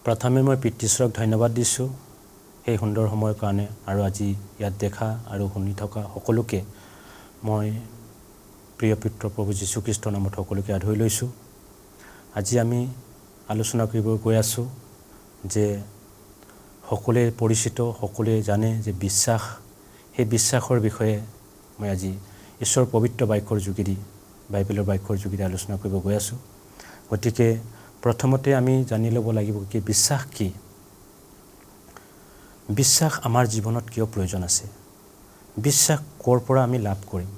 প্ৰথমে মই পিতৃশ্বৰক ধন্যবাদ দিছোঁ সেই সুন্দৰ সময়ৰ কাৰণে আৰু আজি ইয়াত দেখা আৰু শুনি থকা সকলোকে মই প্ৰিয় পিতৃ প্ৰভু যীশু খ্ৰীষ্টৰ নামত সকলোকে আদৰি লৈছোঁ। আজি আমি আলোচনা কৰিব গৈ আছোঁ যে সকলোৱে পৰিচিত, সকলোৱে জানে যে বিশ্বাস, সেই বিশ্বাসৰ বিষয়ে মই আজি ঈশ্বৰৰ পবিত্ৰ বাক্যৰ যোগেদি, বাইবেলৰ বাক্যৰ যোগেদি আলোচনা কৰিব গৈ আছোঁ। গতিকে প্ৰথমতে আমি জানি ল'ব লাগিব কি বিশ্বাস কি। বিশ্বাস আমাৰ জীৱনত কিয় প্ৰয়োজন আছে, বিশ্বাস ক'ৰ পৰা আমি লাভ কৰিম,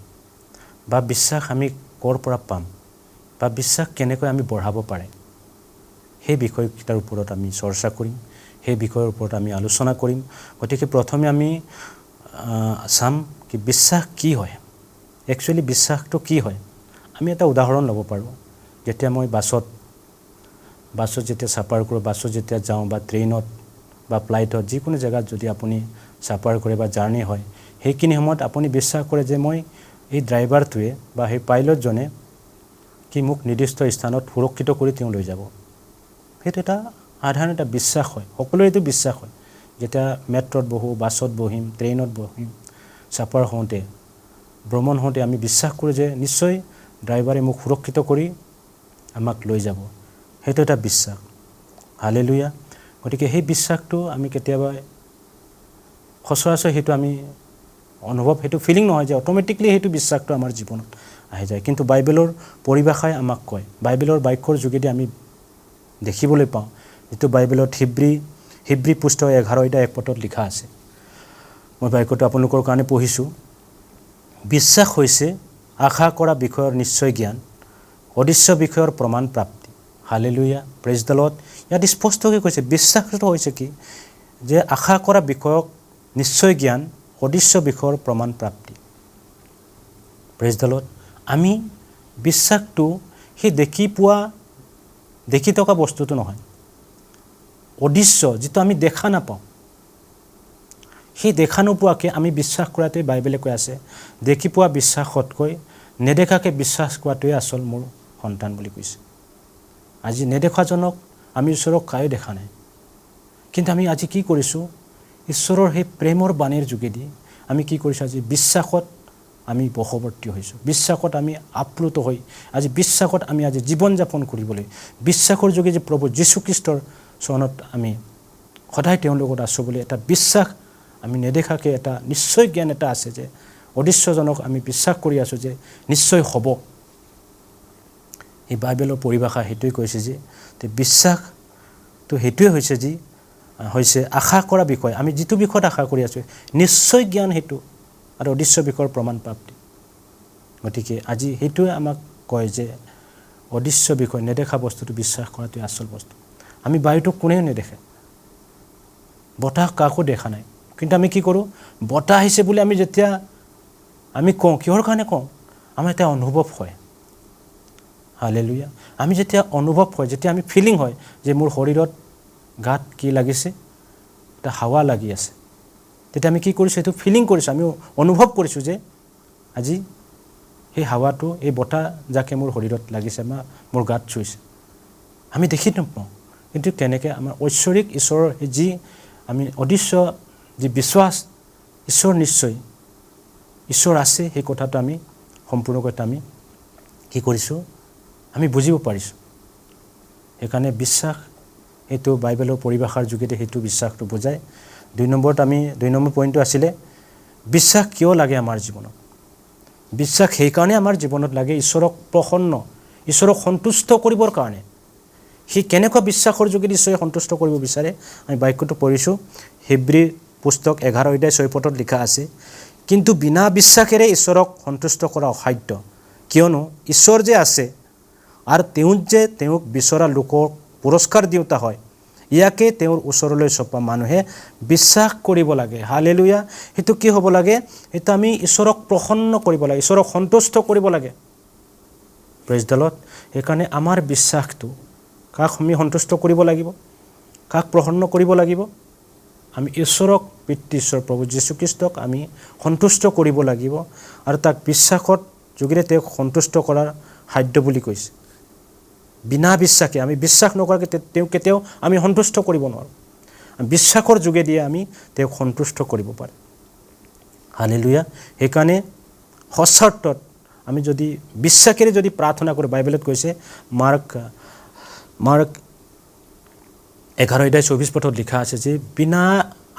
বা বিশ্বাস আমি ক'ৰ পৰা পাম, বা বিশ্বাস কেনেকৈ আমি বঢ়াব পাৰে, সেই বিষয়কেইটাৰ ওপৰত আমি চৰ্চা কৰিম, সেই বিষয়ৰ ওপৰত আমি আলোচনা কৰিম। গতিকে প্ৰথমে আমি চাম কি বিশ্বাস কি হয়, একচুৱেলি বিশ্বাসটো কি হয়। আমি এটা উদাহৰণ ল'ব পাৰোঁ। যেতিয়া মই বাছত যেতিয়া চাফাৰ কৰোঁ, বাছত যেতিয়া যাওঁ বা ট্ৰেইনত বা ফ্লাইটত যিকোনো জেগাত যদি আপুনি চাফাৰ কৰে বা জাৰ্ণি হয়, সেইখিনি সময়ত আপুনি বিশ্বাস কৰে যে মই এই ড্ৰাইভাৰটোৱে বা সেই পাইলটজনে কি মোক নিৰ্দিষ্ট স্থানত সুৰক্ষিত কৰি তেওঁ লৈ যাব। সেইটো এটা সাধাৰণ এটা বিশ্বাস হয়, সকলোৰে এইটো বিশ্বাস হয়। যেতিয়া মেট্ৰত বহোঁ, বাছত বহিম, ট্ৰেইনত বহিম, চাফাৰ হওঁতে, ভ্ৰমণ হওঁতে আমি বিশ্বাস কৰোঁ যে নিশ্চয় ড্ৰাইভাৰে মোক সুৰক্ষিত কৰি আমাক লৈ যাব। সেইটো এটা বিশ্বাস। হালেলুয়া। গতিকে সেই বিশ্বাসটো আমি কেতিয়াবা সচৰাচৰ সেইটো আমি অনুভৱ, সেইটো ফিলিং নহয় যে অট'মেটিকলি সেইটো বিশ্বাসটো আমাৰ জীৱনত আহি যায়। কিন্তু বাইবেলৰ পৰিভাষাই আমাক কয়, বাইবেলৰ বাক্যৰ যোগেদি আমি দেখিবলৈ পাওঁ, যিটো বাইবেলত হিব্ৰী পুস্তক 11:1 লিখা আছে। মই বাক্যটো আপোনালোকৰ কাৰণে পঢ়িছোঁ। বিশ্বাস হৈছে আশা কৰা বিষয়ৰ নিশ্চয় জ্ঞান, অদৃশ্য বিষয়ৰ প্ৰমাণ প্ৰাপ্তি। Hallelujah, praise the lord. ইয়াত স্পষ্টকৈ কৈছে বিশ্বাসটো হৈছে কি, যে আশা কৰা বিষয়ক নিশ্চয় জ্ঞান, অদৃশ্য বিষয়ৰ প্ৰমাণ প্ৰাপ্তি। Praise the lord. আমি বিশ্বাসটো সেই দেখি থকা বস্তুটো নহয়, অদৃশ্য যিটো আমি দেখা নাপাওঁ, সেই দেখা নোপোৱাকৈ আমি বিশ্বাস কৰাটোৱে বাইবেলে কৈ আছে, দেখি পোৱা বিশ্বাসতকৈ নেদেখাকৈ বিশ্বাস কৰাটোৱে আচল মোৰ সন্তান বুলি কৈছে। আজি নেদেখাজনক আমি ঈশ্বৰক কায়ো দেখা নাই, কিন্তু আমি আজি কি কৰিছোঁ, ঈশ্বৰৰ সেই প্ৰেমৰ বাণীৰ যোগেদি আমি কি কৰিছোঁ, আজি বিশ্বাসত আমি বশৱৰ্তী হৈছোঁ, বিশ্বাসত আমি আপ্লুত হৈ আজি বিশ্বাসত আমি আজি জীৱন যাপন কৰিবলৈ, বিশ্বাসৰ যোগেদি প্ৰভু যীশুখ্ৰীষ্টৰ চৰণত আমি সদায় তেওঁৰ লগত আছোঁ বুলি এটা বিশ্বাস, আমি নেদেখাকৈ এটা নিশ্চয় জ্ঞান এটা আছে যে অদৃশ্যজনক আমি বিশ্বাস কৰি আছোঁ যে নিশ্চয় হ'ব। এই বাইবেলৰ পৰিভাষা সেইটোৱে কৈছে যে বিশ্বাসটো সেইটোৱে হৈছে যি হৈছে আশা কৰা বিষয়, আমি যিটো বিষয়ত আশা কৰি আছোঁ নিশ্চয় জ্ঞান সেইটো, আৰু অদৃশ্য বিষয়ৰ প্ৰমাণ প্ৰাপ্তি। গতিকে আজি সেইটোৱে আমাক কয় যে অদৃশ্য বিষয়, নেদেখা বস্তুটো বিশ্বাস কৰাটোৱে আচল বস্তু। আমি বায়ুটোক কোনেও নেদেখে, বতাহ কাকো দেখা নাই, কিন্তু আমি কি কৰোঁ, বতাহ আহিছে বুলি আমি যেতিয়া আমি কওঁ, কিহৰ কাৰণে কওঁ, আমাৰ এটা অনুভৱ হয়। হালেলুয়া। আমি যেতিয়া অনুভৱ হয়, যেতিয়া আমি ফিলিং হয় যে মোৰ শৰীৰত গাত কি লাগিছে, এটা হাৱা লাগি আছে, তেতিয়া আমি কি কৰিছোঁ, সেইটো ফিলিং কৰিছোঁ, আমি অনুভৱ কৰিছোঁ যে আজি সেই হাৱাটো, এই বতাহ যাকে মোৰ শৰীৰত লাগিছে বা মোৰ গাত চুইছে। আমি দেখি নাপাওঁ, কিন্তু তেনেকৈ আমাৰ ঐশ্বৰিক ঈশ্বৰৰ যি আমি অদৃশ্য যি বিশ্বাস, ঈশ্বৰ নিশ্চয় ঈশ্বৰ আছে, সেই কথাটো আমি সম্পূৰ্ণকৈ আমি কি কৰিছোঁ, আমি বুজিব পাৰিছোঁ। সেইকাৰণে বিশ্বাস সেইটো বাইবেলৰ পৰিভাষাৰ যোগেদি সেইটো বিশ্বাসটো বুজায়। 2 নম্বৰ পইণ্টটো আছিলে বিশ্বাস কিয় লাগে আমাৰ জীৱনত। বিশ্বাস সেইকাৰণে আমাৰ জীৱনত লাগে ঈশ্বৰক ঈশ্বৰক সন্তুষ্ট কৰিবৰ কাৰণে। সি কেনেকুৱা বিশ্বাসৰ যোগেদি ঈশ্বৰে সন্তুষ্ট কৰিব বিচাৰে, আমি বাক্যটো পঢ়িছোঁ, হিব্ৰী পুস্তক 11:6 লিখা আছে, কিন্তু বিনা বিশ্বাসেৰে ঈশ্বৰক সন্তুষ্ট কৰা অসাধ্য, কিয়নো ঈশ্বৰ যে আছে আৰু তেওঁক বিচৰা লোকক পুৰস্কাৰ দিওঁতা হয়, ইয়াকে তেওঁৰ ওচৰলৈ চপা মানুহে বিশ্বাস কৰিব লাগে। হালেলুয়া। সেইটো কি হ'ব লাগে, সেইটো আমি ঈশ্বৰক প্ৰসন্ন কৰিব লাগে, ঈশ্বৰক সন্তুষ্ট কৰিব লাগে। Praise the lord. সেইকাৰণে আমাৰ বিশ্বাসটো কাক আমি সন্তুষ্ট কৰিব লাগিব, কাক প্ৰসন্ন কৰিব লাগিব, আমি ঈশ্বৰক, পিতৃ ঈশ্বৰ প্ৰভু যীশুখ্ৰীষ্টক আমি সন্তুষ্ট কৰিব লাগিব, আৰু তাক বিশ্বাসত যোগেৰে তেওঁক সন্তুষ্ট কৰাৰ সাধ্য বুলি কৈছে। বিনা বিশ্বাসে আমি বিশ্বাস নকৰাকৈ তেওঁ কেতিয়াও আমি সন্তুষ্ট কৰিব নোৱাৰোঁ। বিশ্বাসৰ যোগেদি আমি তেওঁক সন্তুষ্ট কৰিব পাৰোঁ। হালেলুয়া। সেইকাৰণে সচৰাচৰ আমি যদি বিশ্বাসেৰে যদি প্ৰাৰ্থনা কৰোঁ, বাইবেলত কৈছে মাৰ্ক 11:24 লিখা আছে যে বিনা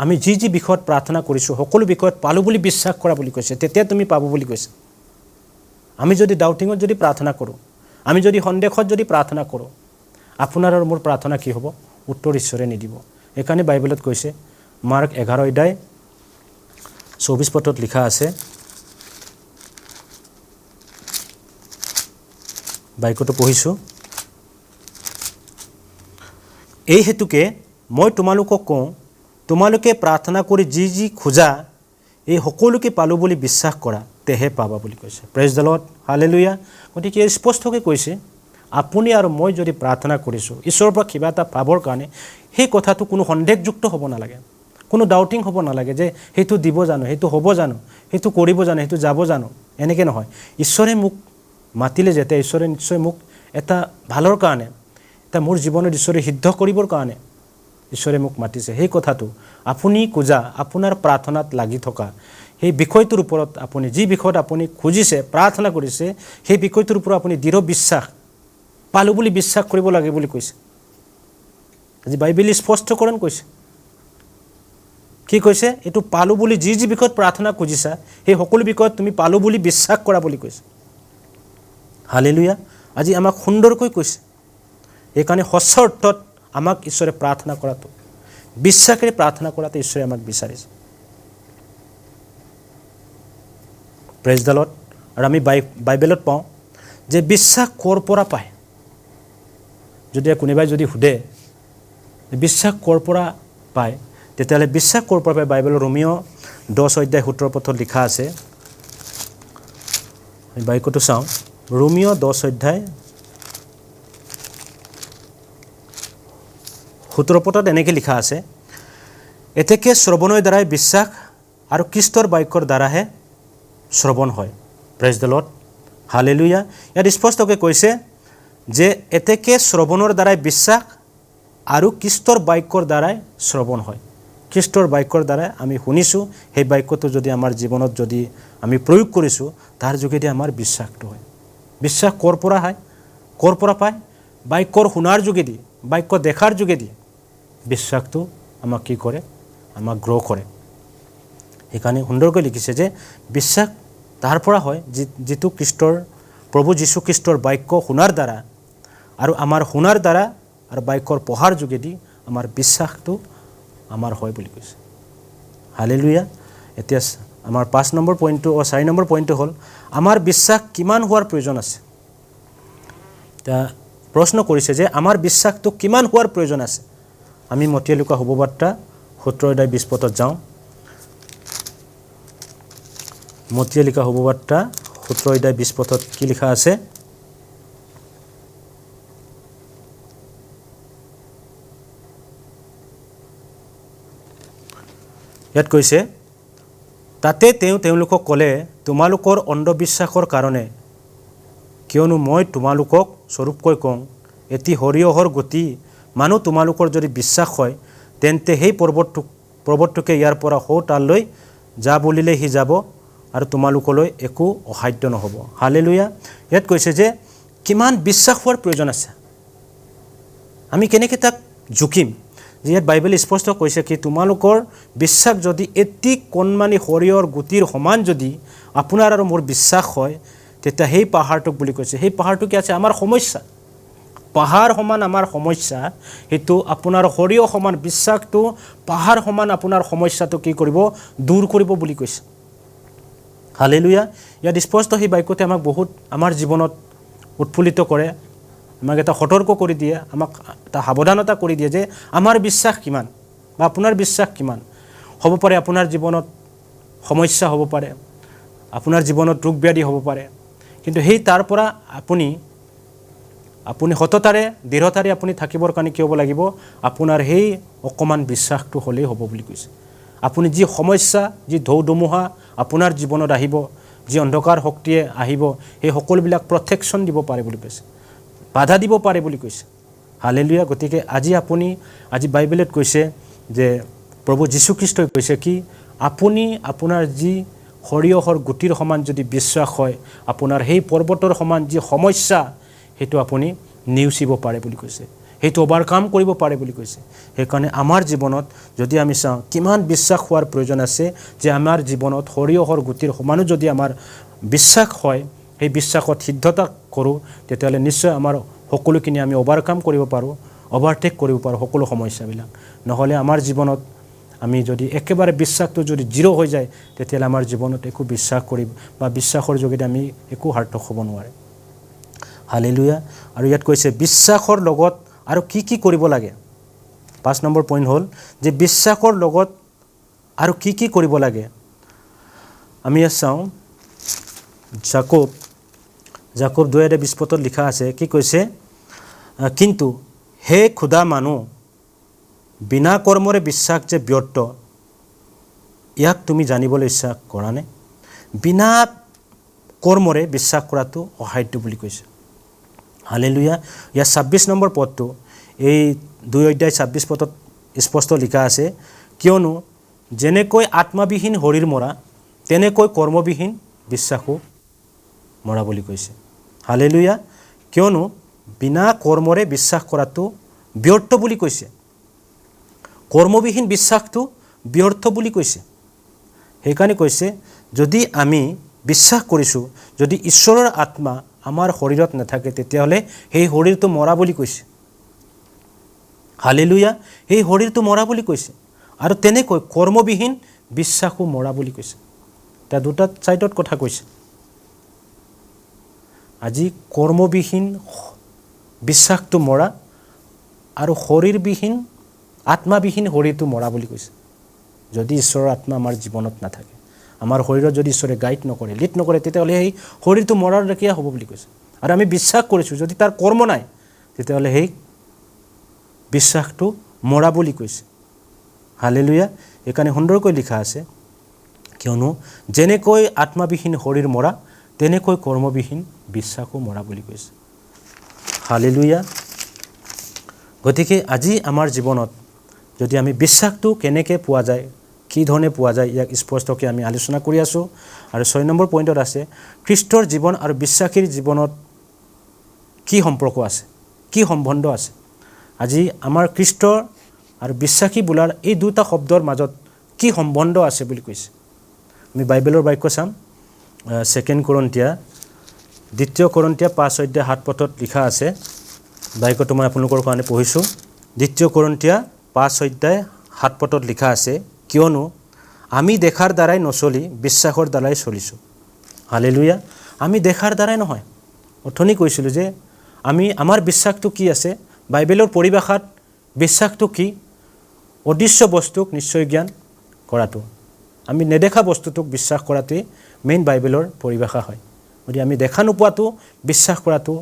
আমি যি বিষয়ত প্ৰাৰ্থনা কৰিছোঁ সকলো বিষয়ত পালোঁ বুলি বিশ্বাস কৰা বুলি কৈছে, তেতিয়া তুমি পাব বুলি কৈছে। আমি যদি ডাউটিঙত যদি প্ৰাৰ্থনা কৰোঁ, আমি যদি সন্দেহত যদি প্ৰাৰ্থনা কৰোঁ, আপোনাৰ আৰু মোৰ প্ৰাৰ্থনা কি হ'ব? উত্তৰ ঈশ্বৰে নিদিব। সেইকাৰণে বাইবেলত কৈছে মাৰ্ক 11:24 লিখা আছে, বাক্যটো পঢ়িছোঁ। এই হেতুকে মই তোমালোকক কওঁ, তোমালোকে প্ৰাৰ্থনা কৰি যি খোজা এই সকলোকে পালোঁ বুলি বিশ্বাস কৰা, তেহে পাবা বুলি কৈছে। Praise the lord, hallelujah. গতিকে স্পষ্টকৈ কৈছে আপুনি আৰু মই যদি প্ৰাৰ্থনা কৰিছোঁ ঈশ্বৰৰ পৰা কিবা এটা পাবৰ কাৰণে, সেই কথাটো কোনো সন্দেহযুক্ত হ'ব নালাগে, কোনো ডাউটিং হ'ব নালাগে যে সেইটো দিব জানো, সেইটো হ'ব জানো, সেইটো কৰিব জানো, সেইটো যাব জানো, এনেকৈ নহয়। ঈশ্বৰে মোক মাতিলে যেতিয়া ঈশ্বৰে নিশ্চয় মোক এটা ভালৰ কাৰণে, এটা মোৰ জীৱনত ঈশ্বৰে সিদ্ধ কৰিবৰ কাৰণে ঈশ্বৰে মোক মাতিছে। সেই কথাটো আপুনি খোজা, আপোনাৰ প্ৰাৰ্থনাত লাগি থকা সেই বিষয়টোৰ ওপৰত আপুনি যি বিষয়ত আপুনি খুজিছে, প্ৰাৰ্থনা কৰিছে, সেই বিষয়টোৰ ওপৰত আপুনি দৃঢ় বিশ্বাস পালোঁ বুলি বিশ্বাস কৰিব লাগে বুলি কৈছে। আজি বাইবেলে স্পষ্টকৰণ কৈছে। কি কৈছে? এইটো পালোঁ বুলি যি বিষয়ত প্ৰাৰ্থনা খুজিছা সেই সকলো বিষয়ত তুমি পালোঁ বুলি বিশ্বাস কৰা বুলি কৈছে। হালেলুয়া। আজি আমাক সুন্দৰকৈ কৈছে। সেইকাৰণে সঁচা অৰ্থত আমাক ঈশ্বৰে প্ৰাৰ্থনা কৰাটো, বিশ্বাসেৰে প্ৰাৰ্থনা কৰাটো ঈশ্বৰে আমাক বিচাৰিছে। Praise the lord. আৰু আমি বাইবেলত পাওঁ যে বিশ্বাস ক'ৰ পৰা পায়। যদি কোনোবাই যদি সোধে বিশ্বাস ক'ৰ পৰা পায়, তেতিয়াহ'লে বিশ্বাস ক'ৰ পৰা পায়? বাইবেলৰ ৰোমিঅ 10:17 লিখা আছে। বাক্যটো চাওঁ। ৰোমিঅ 10:17 এনেকৈ লিখা আছে, এতেকে শ্ৰৱণৰ দ্বাৰাই বিশ্বাস আৰু খ্ৰীষ্টৰ বাক্যৰ দ্বাৰাহে শ্ৰৱণ হয়। Praise the lord, hallelujah. ইয়াত স্পষ্টকৈ কৈছে যে এতেকে শ্ৰৱণৰ দ্বাৰাই বিশ্বাস আৰু খ্ৰীষ্টৰ বাক্যৰ দ্বাৰাই শ্ৰৱণ হয়। খ্ৰীষ্টৰ বাক্যৰ দ্বাৰাই আমি শুনিছোঁ, সেই বাক্যটো যদি আমাৰ জীৱনত যদি আমি প্ৰয়োগ কৰিছোঁ, তাৰ যোগেদি আমাৰ বিশ্বাসটো হয়। বিশ্বাস ক'ৰ পৰা হয়? ক'ৰ পৰা পায়? বাক্যৰ শুনাৰ যোগেদি, বাক্য দেখাৰ যোগেদি বিশ্বাসটো আমাক কি কৰে? আমাক গ্ৰ' কৰে। সেইকাৰণে সুন্দৰকৈ লিখিছে যে বিশ্বাস তাৰ পৰা হয় যিটো খ্ৰীষ্টৰ, প্ৰভু যীশু খ্ৰীষ্টৰ বাক্য শুনাৰ দ্বাৰা আৰু আমাৰ শুনাৰ দ্বাৰা আৰু বাক্যৰ পঢ়াৰ যোগেদি আমাৰ বিশ্বাসটো আমাৰ হয় বুলি কৈছে। হালেলুয়া। এতিয়া আমাৰ 4 নম্বৰ পইণ্টটো হ'ল আমাৰ বিশ্বাস কিমান হোৱাৰ প্ৰয়োজন আছে। এতিয়া প্ৰশ্ন কৰিছে যে আমাৰ বিশ্বাসটো কিমান হোৱাৰ প্ৰয়োজন আছে। আমি মতিয়াই লুকা শুভবাৰ্তা 17:20 যাওঁ। মতিয়াই লিখা শুভবাৰ্তা 17:20 কি লিখা আছে? ইয়াত কৈছে, তাতে তেওঁলোকক ক'লে, তোমালোকৰ অন্ধবিশ্বাসৰ কাৰণে, কিয়নো মই তোমালোকক স্বৰূপকৈ কওঁ, এটি সৰিয়হৰ গতি মানুহ তোমালোকৰ যদি বিশ্বাস হয়, তেন্তে সেই পৰ্বতটোকে ইয়াৰ পৰা তালৈ যা বুলিলে সি যাব আৰু তোমালোকলৈ একো অসাধ্য নহ'ব। হালেলুয়া। ইয়াত কৈছে যে কিমান বিশ্বাস হোৱাৰ প্ৰয়োজন আছে। আমি কেনেকৈ তাক জুকিম? যে ইয়াত বাইবেলে স্পষ্ট কৈছে কি তোমালোকৰ বিশ্বাস যদি এটি কণমানি সৰিয়হৰ গুটিৰ সমান যদি আপোনাৰ আৰু মোৰ বিশ্বাস হয়, তেতিয়া সেই পাহাৰটোক বুলি কৈছে, সেই পাহাৰটো কি আছে? আমাৰ সমস্যা। পাহাৰ সমান আমাৰ সমস্যা, সেইটো আপোনাৰ সৰিয়হ সমান বিশ্বাসটো পাহাৰ সমান আপোনাৰ সমস্যাটো কি কৰিব? দূৰ কৰিব বুলি কৈছে। হালেলুয়া। ইয়াত স্পষ্ট সেই বাক্যতে আমাক বহুত আমাৰ জীৱনত উৎফুল্লিত কৰে, আমাক এটা সতৰ্ক কৰি দিয়ে, আমাক এটা সাৱধানতা কৰি দিয়ে যে আমাৰ বিশ্বাস কিমান বা আপোনাৰ বিশ্বাস কিমান। হ'ব পাৰে আপোনাৰ জীৱনত সমস্যা হ'ব পাৰে, আপোনাৰ জীৱনত ৰোগ ব্যাধি হ'ব পাৰে, কিন্তু সেই তাৰ পৰা আপুনি সততাৰে দৃঢ়তাৰে আপুনি থাকিবৰ কাৰণে কি হ'ব লাগিব? আপোনাৰ সেই অকণমান বিশ্বাসটো হ'লেই হ'ব বুলি কৈছে। আপুনি যি সমস্যা, যি ঢৌ ধুমুহা আপোনাৰ জীৱনত আহিব, যি অন্ধকাৰ শক্তিয়ে আহিব, সেই সকলোবিলাক প্ৰটেকশ্যন দিব পাৰে বুলি কৈছে। বাধা দিব পাৰে বুলি কৈছে। হালেলুয়া। গতিকে আজি বাইবেলত কৈছে যে প্ৰভু যীশুখ্ৰীষ্টই কৈছে কি আপুনি আপোনাৰ যি সৰিয়হৰ গুটিৰ সমান যদি বিশ্বাস হয় আপোনাৰ সেই পৰ্বতৰ সমান যি সমস্যা সেইটো আপুনি নেওচিব পাৰে বুলি কৈছে, সেইটো অভাৰকাম কৰিব পাৰে বুলি কৈছে। সেইকাৰণে আমাৰ জীৱনত যদি আমি চাওঁ কিমান বিশ্বাস হোৱাৰ প্ৰয়োজন আছে যে আমাৰ জীৱনত সৰিয়হৰ গুটিৰ সমানো যদি আমাৰ বিশ্বাস হয়, সেই বিশ্বাসত সিদ্ধতা কৰোঁ, তেতিয়াহ'লে নিশ্চয় আমাৰ সকলোখিনি আমি অভাৰকাম কৰিব পাৰোঁ, অভাৰটেক কৰিব পাৰোঁ সকলো সমস্যাবিলাক। নহ'লে আমাৰ জীৱনত আমি যদি একেবাৰে বিশ্বাসটো যদি জিৰ' হৈ যায় তেতিয়াহ'লে আমাৰ জীৱনত একো বিশ্বাস কৰিম বা বিশ্বাসৰ যোগেদি আমি একো সাৰ্থক হ'ব নোৱাৰে। হালেলুয়া। আৰু ইয়াত কৈছে বিশ্বাসৰ লগত আৰু কি কৰিব লাগে। 5 নম্বৰ পইণ্ট হ'ল যে বিশ্বাসৰ লগত আৰু কি কৰিব লাগে। আমি ইয়াত চাওঁ জাকব 2:20 লিখা আছে, কি কৈছে, কিন্তু হে ক্ষুধা মানুহ বিনা কৰ্মৰে বিশ্বাস যে ব্যৰ্থ, ইয়াক তুমি জানিবলৈ ইচ্ছা কৰানে? বিনা কৰ্মৰে বিশ্বাস কৰাটো অসাধ্য বুলি কৈছে। হালেলুয়া। ইয়াৰ 26 নম্বৰ পদটো এই 2:26 স্পষ্ট লিখা আছে, কিয়নো যেনেকৈ আত্মাবিহীন শৰীৰ মৰা তেনেকৈ কৰ্মবিহীন বিশ্বাসো মৰা বুলি কৈছে। হালেলুয়া। কিয়নো বিনা কৰ্মৰে বিশ্বাস কৰাটো ব্যৰ্থ বুলি কৈছে, কৰ্মবিহীন বিশ্বাসটো ব্যৰ্থ বুলি কৈছে। সেইকাৰণে কৈছে যদি আমি বিশ্বাস কৰিছোঁ, যদি ঈশ্বৰৰ আত্মা আমাৰ শৰীৰত নাথাকে তেতিয়াহ'লে সেই শৰীৰটো মৰা বুলি কৈছে। হালেলুয়া। সেই শৰীৰটো মৰা বুলি কৈছে আৰু তেনেকৈ কৰ্মবিহীন বিশ্বাসো মৰা বুলি কৈছে। তাৰ দুটা ছাইডত কথা কৈছে। আজি কৰ্মবিহীন বিশ্বাসটো মৰা আৰু শৰীৰবিহীন আত্মাবিহীন শৰীৰটো মৰা বুলি কৈছে। যদি ঈশ্বৰৰ আত্মা আমাৰ জীৱনত নাথাকে, আমাৰ শৰীৰত যদি ঈশ্বৰে গাইড নকৰে, লিড নকৰে, তেতিয়াহ'লে সেই শৰীৰটো মৰাৰ লেখীয়া হ'ব বুলি কৈছে। আৰু আমি বিশ্বাস কৰিছোঁ যদি তাৰ কৰ্ম নাই তেতিয়াহ'লে সেই বিশ্বাসটো মৰা বুলি কৈছে। হালেলুয়া। সেইকাৰণে সুন্দৰকৈ লিখা আছে, কিয়নো যেনেকৈ আত্মাবিহীন শৰীৰ মৰা তেনেকৈ কৰ্মবিহীন বিশ্বাসো মৰা বুলি কৈছে। হালেলুয়া। গতিকে আজি আমাৰ জীৱনত যদি আমি বিশ্বাসটো কেনেকৈ পোৱা যায়, কি ধৰণে পোৱা যায়, ইয়াক স্পষ্টকৈ আমি আলোচনা কৰি আছোঁ। আৰু 6 নম্বৰ পইণ্টত আছে খ্ৰীষ্টৰ জীৱন আৰু বিশ্বাসীৰ জীৱনত কি সম্পৰ্ক আছে, কি সম্বন্ধ আছে। আজি আমাৰ খ্ৰীষ্ট আৰু বিশ্বাসী বোলাৰ এই দুটা শব্দৰ মাজত কি সম্বন্ধ আছে বুলি কৈছে। আমি বাইবেলৰ বাক্য চাম। 2 Corinthians 5:7 লিখা আছে। বাক্যটো মই আপোনালোকৰ কাৰণে পঢ়িছোঁ। 2 Corinthians 5:7 লিখা আছে, কিয়নো আমি দেখাৰ দ্বাৰাই নচলি বিশ্বাসৰ দ্বাৰাই চলিছোঁ। হালেলুয়া। আমি দেখাৰ দ্বাৰাই নহয়। অথনি কৈছিলোঁ যে আমাৰ বিশ্বাসটো কি আছে। বাইবেলৰ পৰিভাষাত বিশ্বাসটো কি? অদৃশ্য বস্তুক নিশ্চয় জ্ঞান কৰাটো। আমি নেদেখা বস্তুটোক বিশ্বাস কৰাটোৱে মেইন বাইবেলৰ পৰিভাষা হয়। গতিকে আমি দেখা নোপোৱাটো বিশ্বাস কৰাটো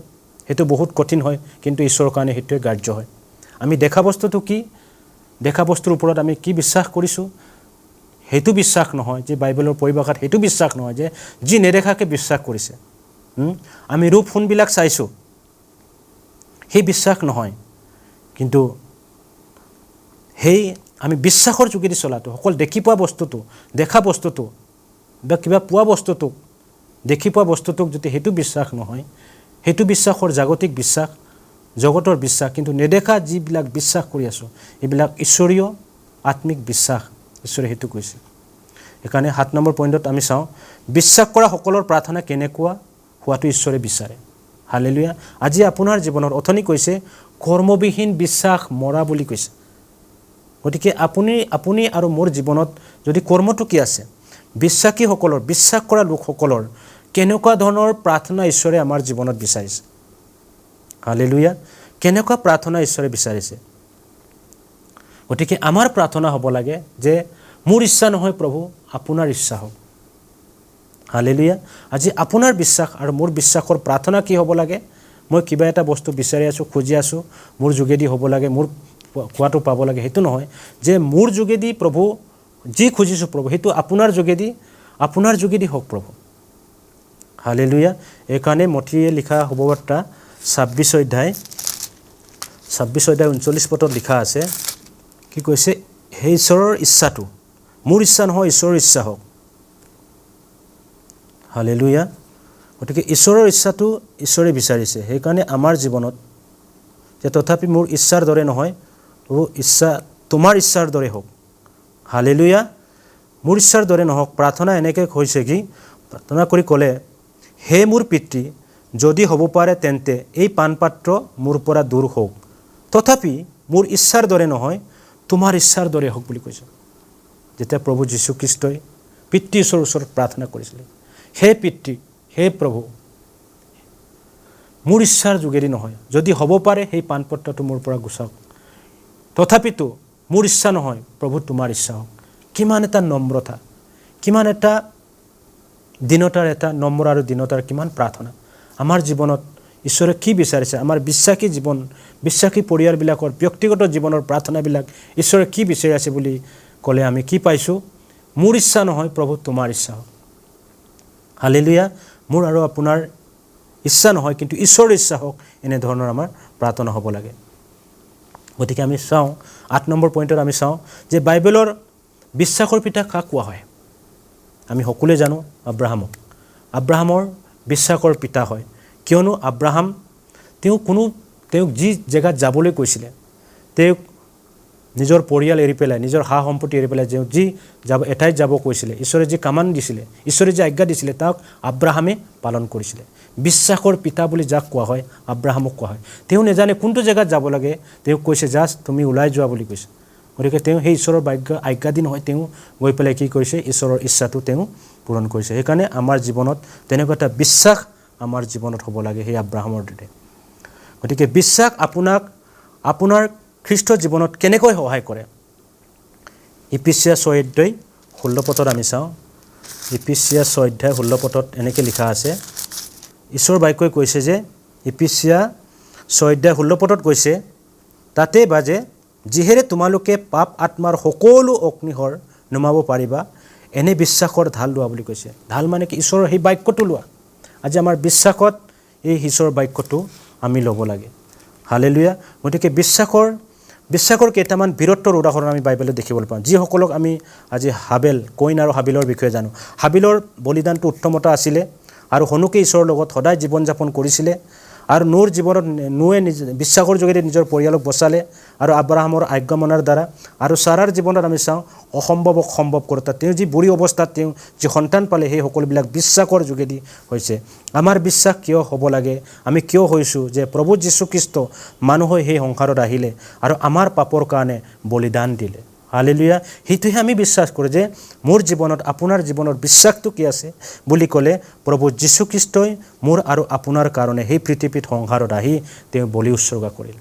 সেইটো বহুত কঠিন হয়, কিন্তু ঈশ্বৰৰ কাৰণে সেইটোৱে গ্ৰাহ্য হয়। আমি দেখা বস্তুটো কি, দেখা বস্তুৰ ওপৰত আমি কি বিশ্বাস কৰিছোঁ সেইটো বিশ্বাস নহয়, যে বাইবেলৰ পৰিভাষাত সেইটো বিশ্বাস নহয় যে যি নেদেখাকৈ বিশ্বাস কৰিছে। আমি ৰূপ সোণবিলাক চাইছোঁ, সেই বিশ্বাস নহয়, কিন্তু সেই আমি বিশ্বাসৰ যোগেদি চলাটো, অকল দেখি পোৱা বস্তুটো, দেখা বস্তুটো বা কিবা পোৱা বস্তুটোক, দেখি পোৱা বস্তুটোক যদি সেইটো বিশ্বাস নহয়, সেইটো বিশ্বাসৰ জাগতিক বিশ্বাস, জগতৰ বিশ্বাস, কিন্তু নেদেখা যিবিলাক বিশ্বাস কৰি আছোঁ এইবিলাক ঈশ্বৰীয় আত্মিক বিশ্বাস, ঈশ্বৰে সেইটো কৈছে। সেইকাৰণে 7 নম্বৰ পইণ্টত আমি চাওঁ বিশ্বাস কৰা সকলৰ প্ৰাৰ্থনা কেনেকুৱা হোৱাটো ঈশ্বৰে বিচাৰে। হালেলুয়া। আজি আপোনাৰ জীৱনত অথনি কৈছে কৰ্মবিহীন বিশ্বাস মৰা বুলি কৈছে। গতিকে আপুনি আৰু মোৰ জীৱনত যদি কৰ্মটো কি আছে, বিশ্বাসীসকলৰ, বিশ্বাস কৰা লোকসকলৰ কেনেকুৱা ধৰণৰ প্ৰাৰ্থনা ঈশ্বৰে আমাৰ জীৱনত বিচাৰিছে। হালেলুয়া। কেনেকুৱা প্ৰাৰ্থনা ঈশ্বৰে বিচাৰিছে। গতিকে আমাৰ প্ৰাৰ্থনা হ'ব লাগে যে মোৰ ইচ্ছা নহয় প্ৰভু, আপোনাৰ ইচ্ছা হওক। হালেলুয়া। আজি আপোনাৰ বিশ্বাস আৰু মোৰ বিশ্বাসৰ প্ৰাৰ্থনা কি হ'ব লাগে? মই কিবা এটা বস্তু বিচাৰি আছোঁ, খুজি আছোঁ, মোৰ যোগেদি হ'ব লাগে, মোৰ খোৱাটো পাব লাগে, সেইটো নহয় যে মোৰ যোগেদি প্ৰভু যি খুজিছোঁ প্ৰভু সেইটো আপোনাৰ যোগেদি হওক প্ৰভু। হালেলুয়া। এইকাৰণে মঠীয়ে লিখা শুভবাৰ্তা 26 অধ্যায় 39 পদত লিখা আছে কি কৈছে হে ঈশ্বৰৰ ইচ্ছাটো মোৰ ইচ্ছা নহয় ঈশ্বৰৰ ইচ্ছা হওক হালেলুয়া গতিকে ঈশ্বৰৰ ইচ্ছাটো ঈশ্বৰে বিচাৰিছে সেইকাৰণে আমাৰ জীৱনত যে তথাপি মোৰ ইচ্ছাৰ দৰে নহয় ইচ্ছা তোমাৰ ইচ্ছাৰ দৰে হওক হালেলুয়া মোৰ ইচ্ছাৰ দৰে নহওক প্ৰাৰ্থনা এনেকৈ হৈছে কি প্ৰাৰ্থনা কৰি ক'লে হে মোৰ পিতৃ যদি হ'ব পাৰে তেন্তে এই পানপাত্ৰ মোৰ পৰা দূৰ হওক তথাপি মোৰ ইচ্ছাৰ দৰে নহয় তোমাৰ ইচ্ছাৰ দৰে হওক বুলি কৈছে যেতিয়া প্ৰভু যীশু খ্ৰীষ্টই পিতৃ ঈশ্বৰৰ ওচৰত প্ৰাৰ্থনা কৰিছিলে হে পিতৃ হে প্ৰভু মোৰ ইচ্ছাৰ যোগেদি নহয় যদি হ'ব পাৰে সেই পানপত্ৰটো মোৰ পৰা গুচাওক তথাপিতো মোৰ ইচ্ছা নহয় প্ৰভু তোমাৰ ইচ্ছা হওক কিমান এটা নম্ৰতা কিমান এটা দিনতাৰ এটা নম্ৰ আৰু দিনতাৰ কিমান প্ৰাৰ্থনা আমাৰ জীৱনত ঈশ্বৰে কি বিচাৰিছে আমাৰ বিশ্বাসী জীৱন বিশ্বাসী পৰিয়ালবিলাকৰ ব্যক্তিগত জীৱনৰ প্ৰাৰ্থনাবিলাক ঈশ্বৰে কি বিচাৰি আছে বুলি ক'লে আমি কি পাইছোঁ মোৰ ইচ্ছা নহয় প্ৰভু তোমাৰ ইচ্ছা হওক হালেলুয়া মোৰ আৰু আপোনাৰ ইচ্ছা নহয় কিন্তু ঈশ্বৰৰ ইচ্ছা হওক এনে ধৰণৰ আমাৰ প্ৰাৰ্থনা হ'ব লাগে গতিকে আমি চাওঁ 8 নম্বৰ পইণ্টত আমি চাওঁ যে বাইবেলৰ বিশ্বাসৰ পিতা কাক কোৱা হয় আমি সকলোৱে জানো আব্ৰাহামৰ বিশ্বাসৰ পিতা হয় কিয়নো আব্ৰাহাম তেওঁক যি জেগাত যাবলৈ কৈছিলে তেওঁক নিজৰ পৰিয়াল এৰি পেলাই নিজৰ সা সম্পত্তি এৰি পেলাই যি এঠাইত যাব কৈছিলে ঈশ্বৰে যি কামান দিছিলে ঈশ্বৰে যি আজ্ঞা দিছিলে তাক আব্ৰাহামে পালন কৰিছিলে বিশ্বাসৰ পিতা বুলি যাক কোৱা হয় আব্ৰাহামক কোৱা হয় তেওঁ নেজানে কোনটো জেগাত যাব লাগে তেওঁক কৈছে জাষ্ট তুমি ওলাই যোৱা বুলি কৈছে গতিকে তেওঁ সেই ঈশ্বৰৰ আজ্ঞা দি নহয় তেওঁ গৈ পেলাই কি কৰিছে ঈশ্বৰৰ ইচ্ছাটো তেওঁ পূৰণ কৰিছে সেইকাৰণে আমাৰ জীৱনত তেনেকুৱা এটা বিশ্বাস আমাৰ জীৱনত হ'ব লাগে সেই আব্ৰাহামৰ দৰে গতিকে বিশ্বাস আপোনাৰ খ্ৰীষ্ট জীৱনত কেনেকৈ সহায় কৰে ইফিছিয়া 6 অধ্যায় 16 পদত আমি চাওঁ ইফিছিয়া 6 অধ্যায় 16 পদত এনেকৈ লিখা আছে ঈশ্বৰ বাক্যই কৈছে যে ইফিছিয়া 6 অধ্যায় 16 পদত কৈছে তাতে বাজে যিহেৰে তোমালোকে পাপ আত্মাৰ সকলো অগ্নিহৰ নুমাব পাৰিবা এনে বিশ্বাসৰ ঢাল লোৱা বুলি কৈছে ঢাল মানে কি ঈশ্বৰৰ সেই বাক্যটো লোৱা আজি আমাৰ বিশ্বাসত এই ঈশ্বৰৰ বাক্যটো আমি ল'ব লাগে হালেলুয়া গতিকে বিশ্বাসৰ কেইটামান বীৰত্বৰ উদাহৰণ আমি বাইবেলত দেখিবলৈ পাওঁ যিসকলক আমি আজি কইন আৰু হাবিলৰ বিষয়ে জানো হাবিলৰ বলিদানটো উত্তমতা আছিলে আৰু হনুকে ঈশ্বৰৰ লগত সদায় জীৱন যাপন কৰিছিলে আৰু নোৱে বিশ্বাসৰ যোগেদি নিজৰ পৰিয়ালক বচালে আৰু আব্ৰাহামৰ আজ্ঞা মনাৰ দ্বাৰা আৰু সাৰাৰ জীৱনত আমি চাওঁ অসম্ভৱক সম্ভৱ কৰোঁতা তেওঁ যি বুঢ়ী অৱস্থাত তেওঁ যি সন্তান পালে সেই সকলোবিলাক বিশ্বাসৰ যোগেদি হৈছে আমাৰ বিশ্বাস কিয় হ'ব লাগে আমি কিয় হৈছোঁ যে প্ৰভু যীশুখ্ৰীষ্ট মানুহ হৈ সেই সংসাৰত আহিলে আৰু আমাৰ পাপৰ কাৰণে বলিদান দিলে হালেলুয়া সেইটোহে আমি বিশ্বাস কৰোঁ যে মোৰ জীৱনত আপোনাৰ জীৱনৰ বিশ্বাসটো কি আছে বুলি ক'লে প্ৰভু যীশুখ্ৰীষ্টই মোৰ আৰু আপোনাৰ কাৰণে সেই পৃথিৱীত সংসাৰত আহি তেওঁ বলি উৎসৰ্গা কৰিল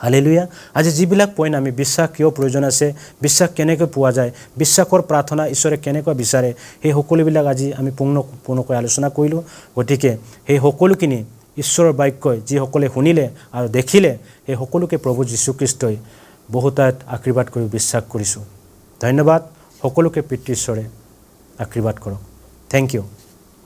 হালেলুয়া আজি যিবিলাক পইণ্ট আমি বিশ্বাস কিয় প্ৰয়োজন আছে বিশ্বাস কেনেকৈ পোৱা যায় বিশ্বাসৰ প্ৰাৰ্থনা ঈশ্বৰে কেনেকৈ বিচাৰে সেই সকলোবিলাক আজি আমি পূৰ্ণকৈ আলোচনা কৰিলোঁ গতিকে সেই সকলোখিনি ঈশ্বৰৰ বাক্যই যিসকলে শুনিলে আৰু দেখিলে সেই সকলোকে প্ৰভু যীশুখ্ৰীষ্টই বহুতাত আশীৰ্বাদ কৰি বিশ্বাস কৰিছোঁ ধন্যবাদ সকলোকে পিতৃ ঈশ্বৰে আশীৰ্বাদ কৰক থেংক ইউ